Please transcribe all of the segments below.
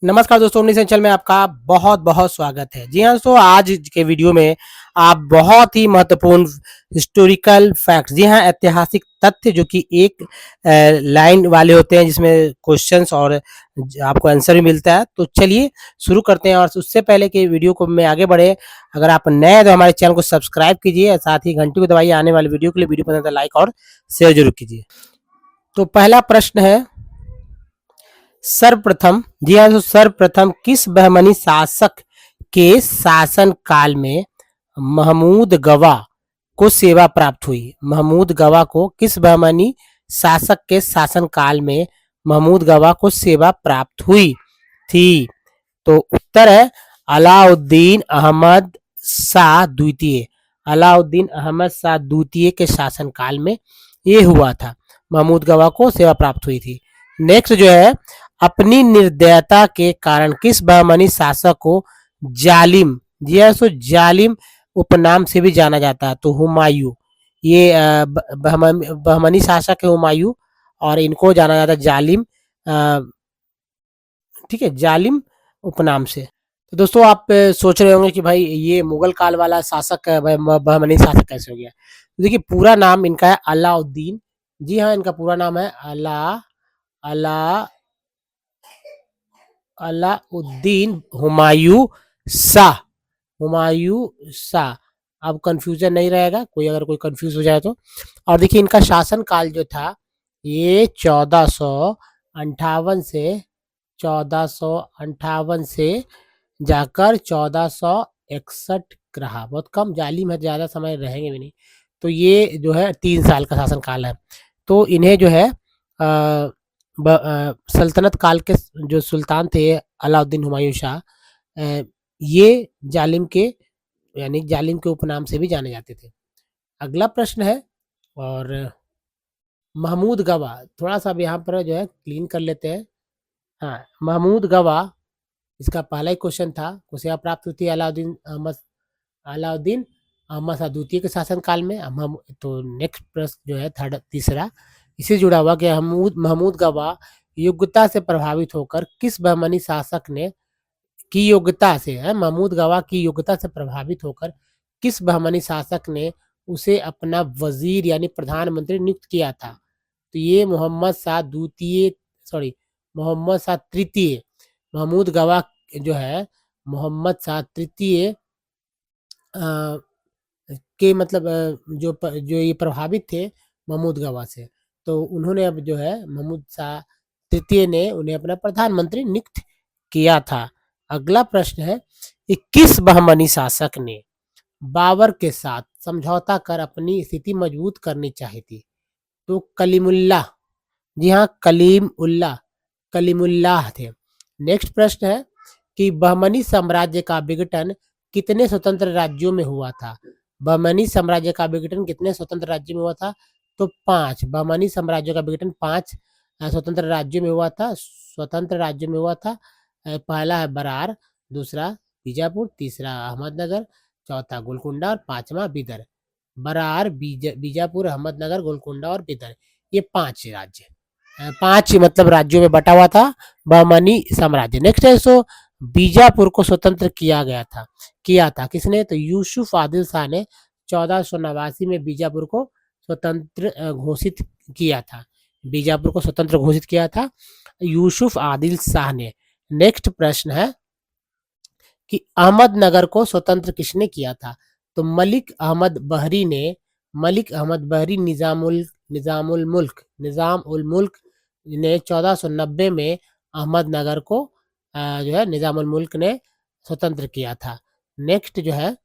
नमस्कार दोस्तों, ओमनी सेंचल में आपका बहुत बहुत स्वागत है। जी हाँ दोस्तों, आज के वीडियो में आप बहुत ही महत्वपूर्ण हिस्टोरिकल फैक्ट्स, जी हाँ ऐतिहासिक तथ्य जो कि एक लाइन वाले होते हैं जिसमें क्वेश्चंस और आपको आंसर भी मिलता है। तो चलिए शुरू करते हैं। और उससे पहले कि वीडियो को में आगे बढ़े, अगर आप नए हैं तो हमारे चैनल को सब्सक्राइब कीजिए, साथ ही घंटी को दबाइए आने वाले वीडियो के लिए। वीडियो पसंद है तो लाइक और शेयर जरूर कीजिए। तो पहला प्रश्न है, सर्वप्रथम, जी हाँ, तो सर्वप्रथम किस बहमनी शासक के शासन काल में महमूद गवा को सेवा प्राप्त हुई? महमूद गवा को किस बहमनी शासक के शासन काल में महमूद गवा को सेवा प्राप्त हुई थी? तो उत्तर है अलाउद्दीन अहमद शाह द्वितीय। अलाउद्दीन अहमद शाह द्वितीय के शासन काल में ये हुआ था, महमूद गवा को सेवा प्राप्त हुई थी। नेक्स्ट जो है, अपनी निर्दयता के कारण किस बहमनी शासक को जालिम, जी हाँ सो जालिम उपनाम से भी जाना जाता है? तो हुमायूं। ये बहमनी शासक है हुमायूं, और इनको जाना जाता है जालिम, ठीक है, जालिम उपनाम से। तो दोस्तों आप सोच रहे होंगे कि भाई ये मुगल काल वाला शासक बहमनी शासक कैसे हो गया? तो देखिए, पूरा नाम इनका है अलाउद्दीन। जी हाँ, इनका पूरा नाम है अला अलाउद्दीन हुमायूं शाह। हुमायूं शाह। अब कंफ्यूजन नहीं रहेगा, कोई अगर कोई कंफ्यूज हो जाए तो। और देखिए, इनका शासन काल जो था ये 1458 से 1458 से जाकर 1461 रहा। बहुत कम, जालिम है, ज़्यादा समय रहेंगे भी नहीं। तो ये जो है 3 साल का शासन काल है। तो इन्हें जो है सल्तनत काल के जो सुल्तान थे अलाउद्दीन हुमायूं शाह, ये जालिम के, यानी जालिम के उपनाम से भी जाने जाते थे। अगला प्रश्न है, और महमूद गवा, थोड़ा सा अब यहाँ पर जो है क्लीन कर लेते हैं। हाँ, महमूद गवा, इसका पहला ही क्वेश्चन था, को सेवा प्राप्त हुई थी अलाउद्दीन अहमद शाह द्वितीय के शासन काल में। हम तो नेक्स्ट प्रश्न जो है तीसरा, इससे जुड़ा हुआ कि महमूद गवा योग्यता से प्रभावित होकर किस बहमनी शासक ने की योग्यता से है महमूद गवा की योग्यता से प्रभावित होकर किस बहमनी शासक ने उसे अपना वजीर यानी प्रधानमंत्री नियुक्त किया था? तो ये मोहम्मद शाह द्वितीय, सॉरी, मोहम्मद शाह तृतीय। महमूद गवा जो है मोहम्मद शाह तृतीय के मतलब जो ये प्रभावित थे महमूद गवा से, तो उन्होंने अब जो है महमूद शाह तृतीय ने उन्हें अपना प्रधानमंत्री नियुक्त किया था। अगला प्रश्न है कि किस बहमनी शासक ने बाबर के साथ समझौता कर अपनी स्थिति मजबूत करनी चाहिए थी? तो कलीमुल्लाह। जी हाँ, कलीमुल्लाह थे। नेक्स्ट प्रश्न है कि बहमनी साम्राज्य का विघटन कितने स्वतंत्र राज्यों में हुआ था? बहमनी साम्राज्य का विघटन कितने स्वतंत्र राज्यों में हुआ था? तो 5। बहमनी साम्राज्य का विघटन 5 स्वतंत्र राज्यों में हुआ था। स्वतंत्र राज्यों में हुआ था। पहला है बरार, दूसरा बीजापुर, तीसरा अहमदनगर, चौथा गोलकुंडा और पांचवा बिदर। बरार, बीजापुर, अहमदनगर, गोलकुंडा और बिदर, ये 5 राज्य, 5 मतलब राज्यों में बटा हुआ था बहमनी साम्राज्य। नेक्स्ट है, सो बीजापुर को स्वतंत्र किया था किसने? तो यूसुफ आदिल शाह ने 1489 में बीजापुर को स्वतंत्र घोषित किया था। बीजापुर को स्वतंत्र घोषित किया था यूसुफ आदिल शाह ने। नेक्स्ट प्रश्न है कि अहमदनगर को स्वतंत्र किसने किया था? तो मलिक अहमद बहरी निजाम उल मुल्क ने 1490 में अहमदनगर को जो है निजाम उल मुल्क ने स्वतंत्र किया था। नेक्स्ट जो है,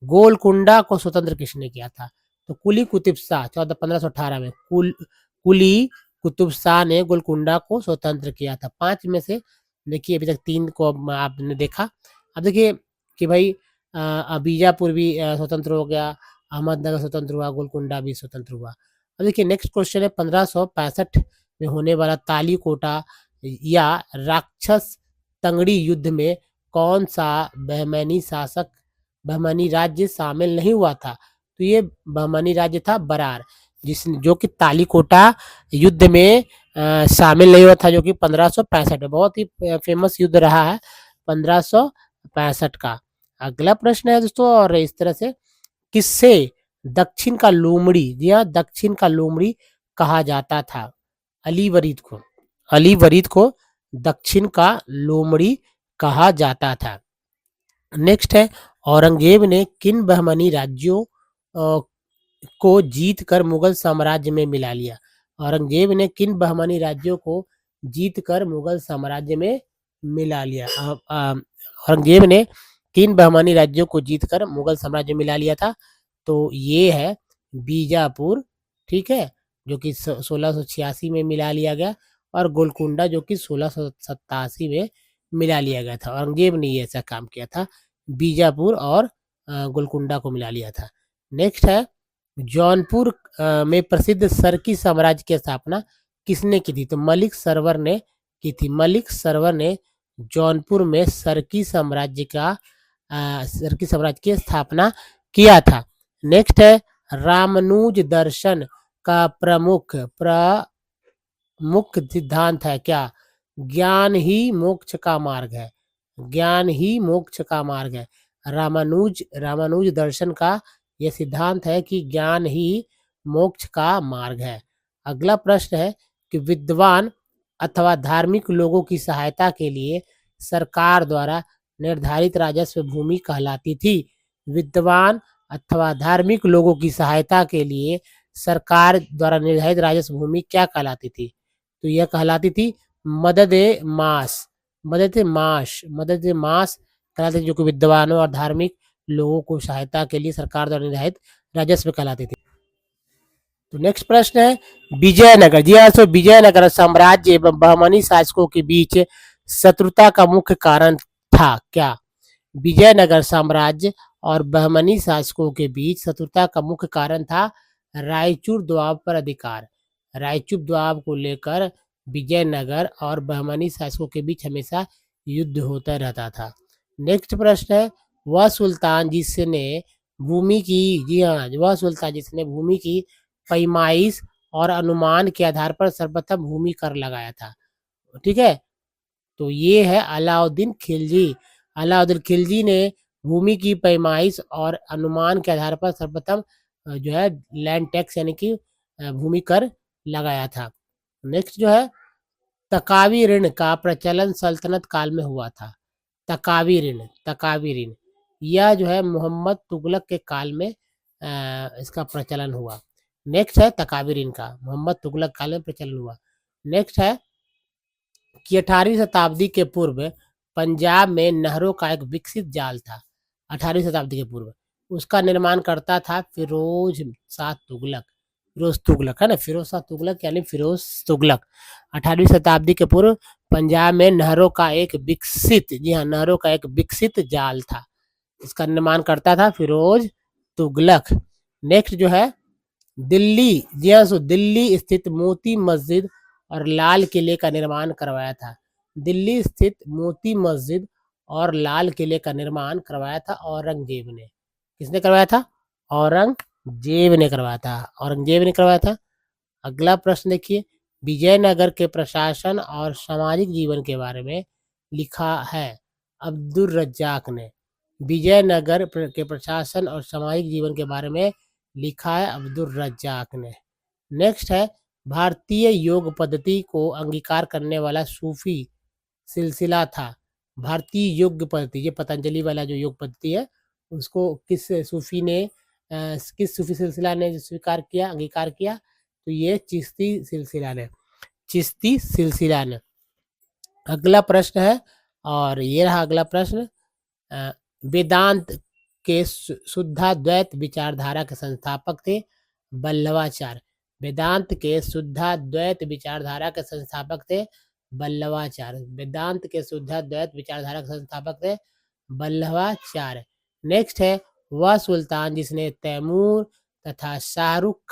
गोलकुंडा को स्वतंत्र किसने किया था? तो कुली कुतुब शाह 1518 में कुली कुतुब शाह ने गोलकुंडा को स्वतंत्र किया था। 5 में से देखिए अभी तक 3 को आपने देखा। अब देखिए कि भाई बीजापुर भी स्वतंत्र हो गया, अहमदनगर स्वतंत्र हुआ, गोलकुंडा भी स्वतंत्र हुआ। अब देखिए नेक्स्ट क्वेश्चन है, 1565 में होने वाला तालीकोटा या राक्षस तंगड़ी युद्ध में कौन सा बहमनी राज्य शामिल नहीं हुआ था? तो ये बहमनी राज्य था बरार। जो कि तालीकोटा युद्ध में शामिल नहीं हुआ था, जो कि 1565 में बहुत ही फेमस युद्ध रहा है 1565 का। अगला प्रश्न है दोस्तों, और इस तरह से किससे दक्षिण का लोमड़ी, जी हाँ, दक्षिण का लोमड़ी कहा जाता था? अली वरीद को, अली वरीद को दक्षिण का लोमड़ी कहा जाता था। नेक्स्ट है, औरंगजेब ने किन बहमनी राज्यों को जीत कर मुगल साम्राज्य में मिला लिया? औरंगजेब ने किन बहमनी राज्यों को जीत कर मुगल साम्राज्य में मिला लिया? औरंगजेब ने किन बहमनी राज्यों को जीत कर मुगल साम्राज्य में मिला लिया था? तो ये है बीजापुर, ठीक है, जो कि 1686 में मिला लिया गया, और गोलकुंडा जो कि 1687 में मिला लिया गया था। औरंगजेब ने ये ऐसा काम किया था, बीजापुर और गोलकुंडा को मिला लिया था। नेक्स्ट है, जौनपुर में प्रसिद्ध सरकी साम्राज्य की स्थापना किसने की थी? तो मलिक सरवर ने की थी। मलिक सरवर ने जौनपुर में सरकी साम्राज्य की स्थापना किया था। नेक्स्ट है, रामानुज दर्शन का प्रमुख सिद्धांत है क्या? ज्ञान ही मोक्ष का मार्ग है। ज्ञान ही मोक्ष का मार्ग है। रामानुज दर्शन का यह सिद्धांत है कि ज्ञान ही मोक्ष का मार्ग है। अगला प्रश्न है कि विद्वान अथवा धार्मिक लोगों की सहायता के लिए सरकार द्वारा निर्धारित राजस्व भूमि कहलाती थी। विद्वान अथवा धार्मिक लोगों की सहायता के लिए सरकार द्वारा निर्धारित राजस्व भूमि क्या कहलाती थी? तो यह कहलाती थी मदद-ए-माश। मदद-ए-माश कहलाती थी, जो कि विद्वानों और धार्मिक लोगों को सहायता के लिए सरकार द्वारा निर्धारित राजस्व कहलाती थी। तो नेक्स्ट प्रश्न है, विजयनगर, जी हाँ, तो विजयनगर साम्राज्य एवं बहमनी शासकों के बीच शत्रुता का मुख्य कारण था क्या? विजयनगर साम्राज्य और बहमनी शासकों के बीच शत्रुता का मुख्य कारण था रायचूर दोआब पर अधिकार। रायचूर दोआब को लेकर विजयनगर और बहमनी शासकों के बीच हमेशा युद्ध होता रहता था। नेक्स्ट प्रश्न है, वह सुल्तान जिसने भूमि की, जी हाँ, वह सुल्तान जिसने भूमि की पैमाइश और अनुमान के आधार पर सर्वप्रथम भूमि कर लगाया था, ठीक है, तो ये है अलाउद्दीन खिलजी। अलाउद्दीन खिलजी ने भूमि की पैमाइश और अनुमान के आधार पर सर्वप्रथम जो है लैंड टैक्स यानी कि भूमि कर लगाया था। नेक्स्ट जो है, तकावी ऋण का प्रचलन सल्तनत काल में हुआ था। तकावी ऋण यह जो है मोहम्मद तुगलक के काल में इसका प्रचलन हुआ। नेक्स्ट है, तकावी ऋण का मोहम्मद तुगलक काल में प्रचलन हुआ। नेक्स्ट है कि 18वीं शताब्दी के पूर्व पंजाब में नहरों का एक विकसित जाल था। 18वीं शताब्दी के पूर्व उसका निर्माण करता था फिरोज शाह तुगलक। फिरोज तुगलक है ना, फिरोज शाह तुगलक यानी फिरोज तुगलक। 18वीं शताब्दी के पूर्व पंजाब में नहरों का एक विकसित, जी हाँ, नहरों का एक विकसित जाल था। इसका निर्माण करता था फिरोज तुगलक। नेक्स्ट जो है, दिल्ली, जी हाँ, सो दिल्ली स्थित मोती मस्जिद और लाल किले का निर्माण करवाया था। दिल्ली स्थित मोती मस्जिद और लाल किले का निर्माण करवाया था औरंगजेब ने। किसने करवाया था? औरंगजेब ने करवाया था। औरंगजेब ने करवाया था। अगला प्रश्न देखिए, विजयनगर के प्रशासन और सामाजिक जीवन के बारे में लिखा है अब्दुल रज्जाक ने। विजयनगर के प्रशासन और सामाजिक जीवन के बारे में लिखा है अब्दुल रज्जाक ने। नेक्स्ट है, भारतीय योग पद्धति को अंगीकार करने वाला सूफी सिलसिला था। भारतीय योग पद्धति, ये पतंजलि वाला जो योग पद्धति है, उसको किस सूफी ने किस सूफी सिलसिला ने स्वीकार किया, अंगीकार किया? तो ये चिश्ती सिलसिला ने। चिश्ती सिलसिला ने। अगला प्रश्न है, और ये रहा अगला प्रश्न, वेदांत के शुद्धाद्वैत विचारधारा के संस्थापक थे बल्लवाचार्य। वेदांत के शुद्धाद्वैत विचारधारा के संस्थापक थे बल्लवाचार्य। वेदांत के शुद्धाद्वैत विचारधारा के संस्थापक थे बल्लवाचार्य। नेक्स्ट है, वह सुल्तान जिसने तैमूर तथा शाहरुख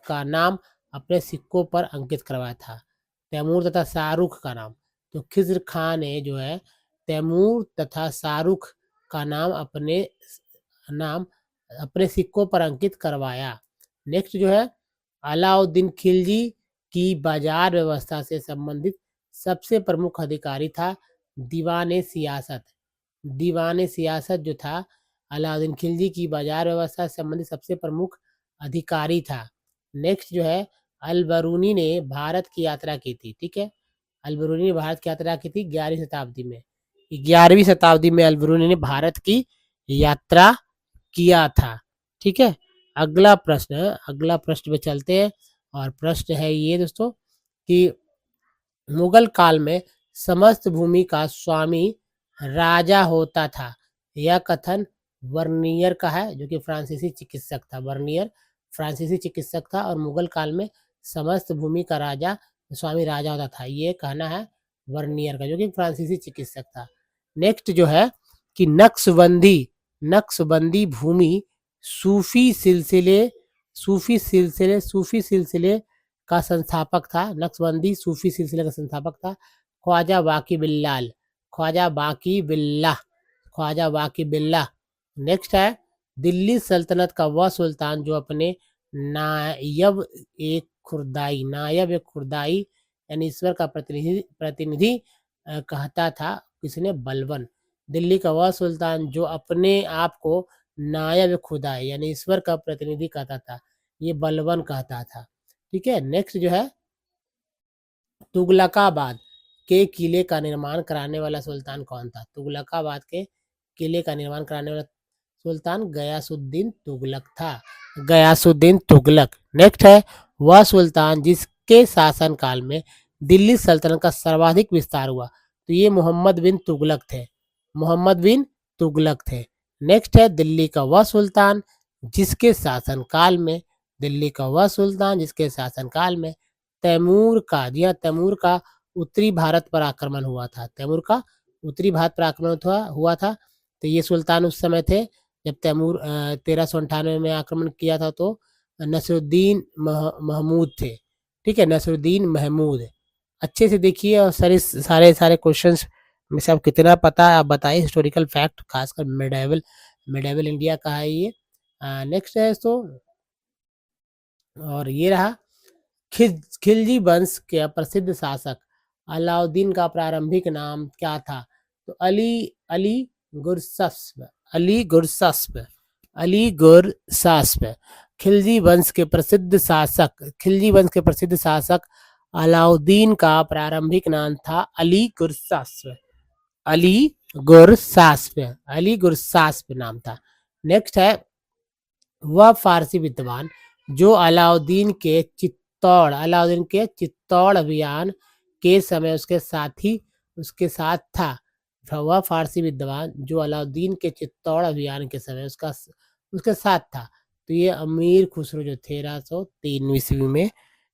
का नाम अपने सिक्कों पर अंकित करवाया था। तैमूर तथा शाहरुख का नाम, तो खिज्र खान ने जो है तैमूर तथा शाहरुख का नाम अपने नाम अपने सिक्कों पर अंकित करवाया। नेक्स्ट जो है, अलाउद्दीन खिलजी की बाजार व्यवस्था से संबंधित सबसे प्रमुख अधिकारी था दीवान सियासत। दीवान सियासत जो था, अलाउद्दीन खिलजी की बाजार व्यवस्था से संबंधित सबसे प्रमुख अधिकारी था। नेक्स्ट जो है, अल-बरूनी ने भारत की यात्रा की थी, ठीक है। अल-बरूनी ने भारत की यात्रा की थी 11वीं शताब्दी में। 11वीं शताब्दी में अल-बरूनी ने भारत की यात्रा किया था, ठीक है। अगला प्रश्न पे चलते हैं, और प्रश्न है ये दोस्तों कि मुगल काल में समस्त भूमि का स्वामी राजा होता था। यह कथन वर्नियर का है, जो कि फ्रांसीसी चिकित्सक था। वर्नियर फ्रांसीसी चिकित्सक था, और मुगल काल में समस्त भूमि का राजा स्वामी राजा होता था, ये कहना है वर्नियर का, जो कि फ्रांसीसी चिकित्सक था। नेक्स्ट जो है कि नक्शबंदी भूमि सूफी सिलसिले का संस्थापक था। नक्शबंदी सूफी सिलसिले का संस्थापक था ख्वाजा बाकी बिल्लाह। ख्वाजा बाकी बिल्लाह। नेक्स्ट है, दिल्ली सल्तनत का वह सुल्तान जो अपने नायब एक खुरदाई यानी ईश्वर का प्रतिनिधि कहता था, किसने? बलबन। दिल्ली का वह सुल्तान जो अपने आप को नायब खुदाई यानी ईश्वर का प्रतिनिधि कहता था, ये बलबन कहता था, ठीक है। नेक्स्ट जो है, तुगलकाबाद के किले का निर्माण कराने वाला सुल्तान कौन था? तुगलकाबाद के किले का निर्माण कराने वाला सुल्तान गयासुद्दीन तुगलक था। गयासुद्दीन तुगलक। नेक्स्ट है, वह सुल्तान जिसके शासनकाल में दिल्ली सल्तनत का सर्वाधिक विस्तार हुआ, तो ये मोहम्मद बिन तुगलक थे। मोहम्मद बिन तुगलक थे। नेक्स्ट है, दिल्ली का वह सुल्तान जिसके शासनकाल में तैमूर का, जी हाँ, तैमूर का उत्तरी भारत पर आक्रमण हुआ था। तैमूर का उत्तरी भारत पर आक्रमण हुआ था। तो ये सुल्तान उस समय थे जब तैमूर 1398 में आक्रमण किया था, तो नसरुद्दीन महमूद थे, ठीक है, नसरुद्दीन महमूद। अच्छे से देखिए, और सारे क्वेश्चंस में से आप कितना पता है आप बताइए। हिस्टोरिकल फैक्ट, खासकर मिडेवल इंडिया का है ये। नेक्स्ट है तो, और ये रहा, खिलजी वंश के प्रसिद्ध शासक अलाउद्दीन का प्रारंभिक नाम क्या था? तो अली गुरसास्प। खिलजी वंश के प्रसिद्ध शासक अलाउद्दीन का प्रारंभिक नाम था अली गुरसास्प नाम था। नेक्स्ट है, वह फारसी विद्वान जो अलाउद्दीन के चित्तौड़ अभियान के समय उसके साथ था। वह फारसी विद्वान जो अलाउद्दीन के चित्तौड़ अभियान के समय उसके साथ था, तो ये अमीर खुसरो जो 1303 ईस्वी में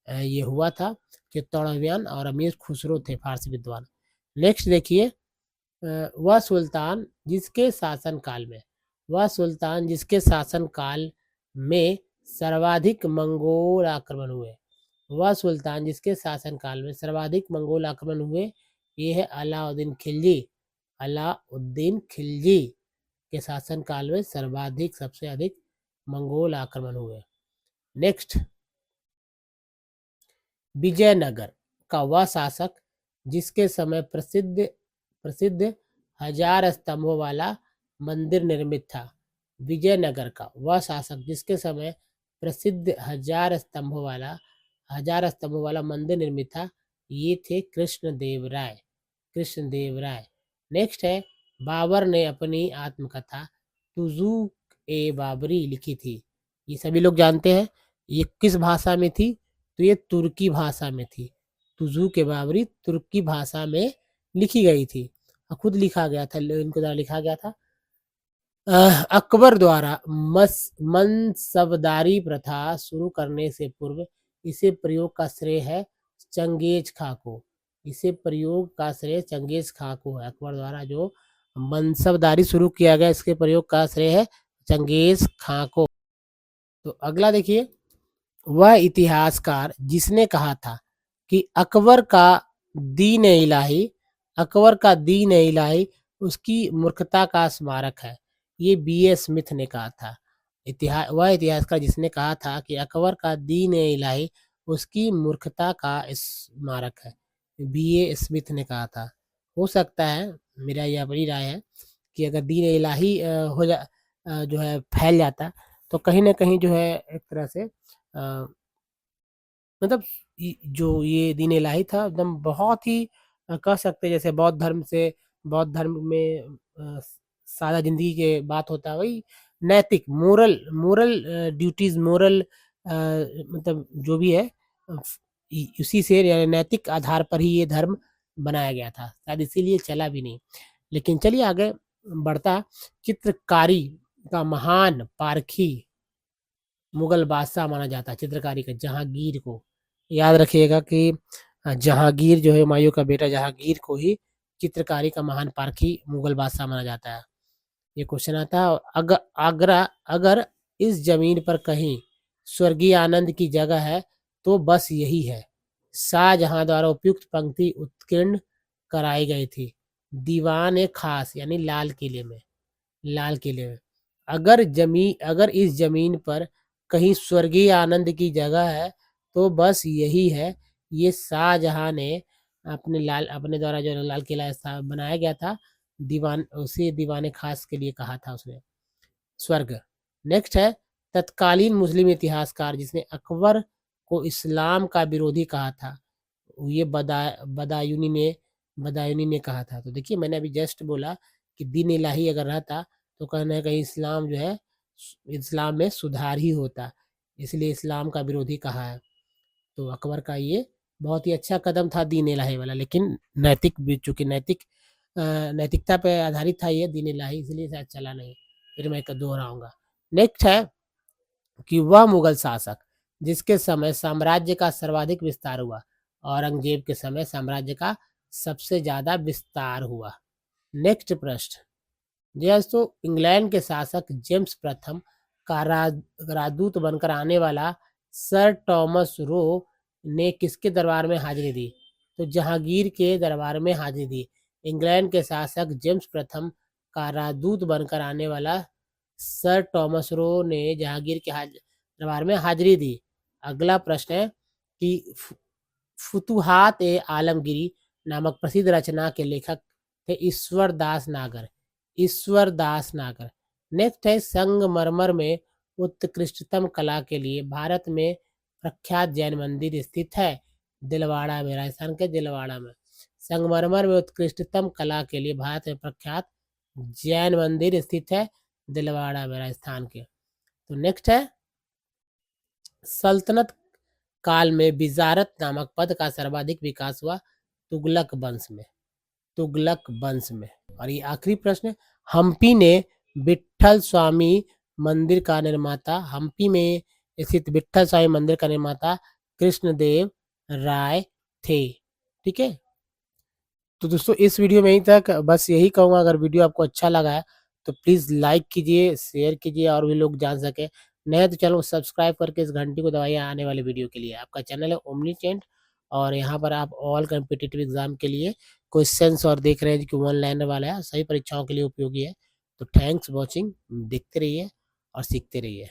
ये हुआ था चित्तौड़ अभियान, और अमीर खुसरो थे फारसी विद्वान। नेक्स्ट देखिए, वह सुल्तान जिसके शासनकाल में सर्वाधिक मंगोल आक्रमण हुए, ये है अलाउद्दीन खिलजी के शासनकाल में सबसे अधिक मंगोल आक्रमण हुए। नेक्स्ट, विजयनगर का वह शासक जिसके समय प्रसिद्ध 1000 स्तंभों वाला मंदिर निर्मित था। विजयनगर का वह शासक जिसके समय प्रसिद्ध 1000 स्तंभों वाला मंदिर निर्मित था, ये थे कृष्णदेव राय। नेक्स्ट है, बाबर ने अपनी आत्मकथा तुज़ुक-ए-बाबरी लिखी थी। ये सभी लोग जानते हैं। ये किस भाषा में थी? तो ये तुर्की भाषा में थी। तुज़ुक-ए-बाबरी तुर्की भाषा में लिखी गई थी, खुद लिखा गया था, इनके द्वारा लिखा गया था। अकबर द्वारा मनसबदारी प्रथा शुरू करने से पूर्व इसे प्रयोग का श्रेय है चंगेज खां को। अकबर द्वारा जो मनसबदारी शुरू किया गया, इसके प्रयोग का श्रेय है चंगेज खां को। तो अगला देखिए, वह इतिहासकार जिसने कहा था कि अकबर का दीन इलाही उसकी मूर्खता का स्मारक है, ये B.A. स्मिथ ने कहा था। वह इतिहासकार जिसने कहा था कि अकबर का दीन-ए-इलाही उसकी मूर्खता का स्मारक है। बी.ए. स्मिथ ने कहा था। हो सकता है, मेरा ये अपनी राय है कि अगर दीन-ए-इलाही जो है फैल जाता, तो कहीं न कहीं जो है एक तरह से मतलब जो ये दीन इलाही था एकदम बहुत ही कह सकते हैं जैसे बौद्ध धर्म में सादा ज़िंदगी के बात होता है वही नैतिक मोरल मोरल ड्यूटीज़ मोरल मतलब जो भी है अ, उसी से यानी नैतिक आधार पर ही ये धर्म बनाया गया था। शायद इसीलिए चला भी नहीं। लेकिन चलिए आगे बढ़ता चित्रकारी का महान पारखी मुगल बादशाह माना जाता है चित्रकारी का जहांगीर को। याद रखिएगा कि जहांगीर जो है हुमायूँ का बेटा जहांगीर को ही चित्रकारी का महान पारखी मुगल बादशाह माना जाता है। ये क्वेश्चन आता है अगर इस ज़मीन पर कहीं स्वर्गीय आनंद की जगह है तो बस यही है। शाहजहाँ द्वारा उपयुक्त पंक्ति उत्कीर्ण कराई गई थी। दीवान-ए-ख़ास यानी लाल किले में। अगर इस ज़मीन पर कहीं स्वर्गीय आनंद की जगह है, तो बस यही है। ये शाहजहाँ ने अपने द्वारा जो लाल किला बनाया गया था, उसे दीवान-ए-ख़ास के लिए कहा था उसने, स्वर्ग। नेक्स्ट है तत्कालीन मुस्लिम इतिहासकार जिसने अकबर को इस्लाम का विरोधी कहा था, ये बदायूनी ने कहा था। तो देखिए मैंने अभी जस्ट बोला कि दीन इलाही अगर रहता तो कहीं न कहीं इस्लाम जो है इस्लाम में सुधार ही होता, इसलिए इस्लाम का विरोधी कहा है। तो अकबर का ये बहुत ही अच्छा कदम था दीन इलाही वाला, लेकिन चूँकि नैतिकता पे आधारित था ये दीन इलाही इसलिए शायद चला नहीं। फिर मैं दोहराऊँगा। नेक्स्ट है कि वह मुगल शासक जिसके समय साम्राज्य का सर्वाधिक विस्तार हुआ। औरंगजेब के समय साम्राज्य का सबसे ज़्यादा विस्तार हुआ। नेक्स्ट प्रश्न, दोस्तों इंग्लैंड के शासक जेम्स प्रथम का राजदूत बनकर आने वाला सर टॉमस रो ने किसके दरबार में हाजिरी दी? तो जहांगीर के दरबार में हाजिरी दी। इंग्लैंड के शासक जेम्स प्रथम का राजदूत बनकर आने वाला सर टॉमस रो ने जहांगीर के दरबार में हाजिरी दी। अगला प्रश्न है कि फुतुहात ए आलमगीरी नामक प्रसिद्ध रचना के लेखक थे ईश्वर दास नागर। नेक्स्ट है संगमरमर में उत्कृष्टतम कला के लिए भारत में प्रख्यात जैन मंदिर स्थित है दिलवाड़ा में, राजस्थान के दिलवाड़ा में। संगमरमर में उत्कृष्टतम कला के लिए भारत में प्रख्यात जैन मंदिर स्थित है दिलवाड़ा में, राजस्थान के। तो नेक्स्ट है सल्तनत काल में विजारत नामक पद का सर्वाधिक विकास हुआ तुगलक वंश में। और ये आखिरी प्रश्न, हम्पी में विट्ठल स्वामी मंदिर का निर्माता कृष्णदेव राय थे। ठीक है, तो दोस्तों इस वीडियो में यहीं तक, बस यही कहूँगा अगर वीडियो आपको अच्छा लगा है तो प्लीज़ लाइक कीजिए, शेयर कीजिए और भी लोग जान सकें। नए तो चैनल को सब्सक्राइब करके इस घंटी को दबाइए आने वाले वीडियो के लिए। आपका चैनल है ओमनी ट्रेंड और यहाँ पर आप ऑल कॉम्पिटिटिव एग्जाम के लिए क्वेश्चंस और देख रहे हैं जो कि ऑनलाइन वाला है, सभी परीक्षाओं के लिए उपयोगी है। तो थैंक्स वॉचिंग, देखते रहिए और सीखते रहिए।